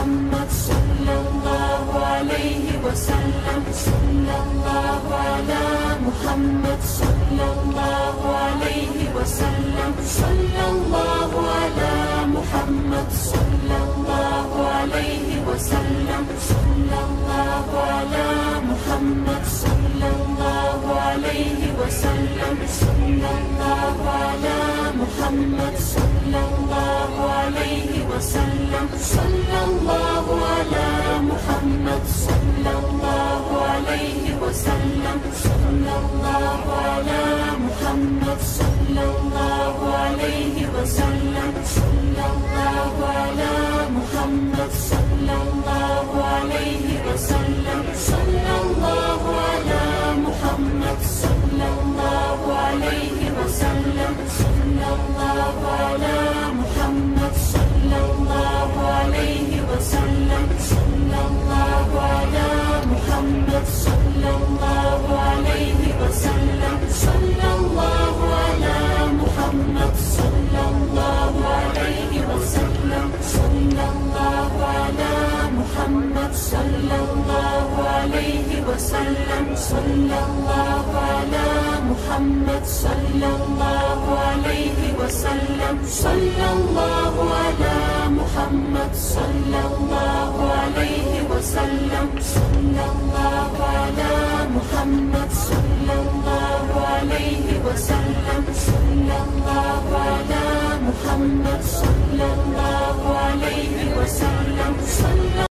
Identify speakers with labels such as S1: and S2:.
S1: محمد صلى الله عليه وسلم. صلى الله على محمد صلى الله عليه وسلم. صلى الله على محمد صلى الله عليه وسلم. صلى الله على محمد صلى الله عليه وسلم. صلى الله على محمد صلى الله عليه وسلم. صلى الله على محمد صلى الله عليه وسلم. صلى الله على محمد صلى الله عليه وسلم. صلى الله على محمد صلى الله عليه وسلم. صلى الله على محمد صلى الله عليه وسلم. صلى الله على محمد صلى الله عليه وسلم. صلى الله على محمد صلى الله عليه وسلم. صلى الله على محمد صلى الله عليه وسلم. صلى الله على محمد صلى الله عليه وسلم. صلى الله على محمد صلى الله عليه وسلم. صلى الله على محمد صلى الله عليه وسلم. صلى الله على محمد صلى الله عليه وسلم. صلى الله على محمد صلى الله عليه وسلم.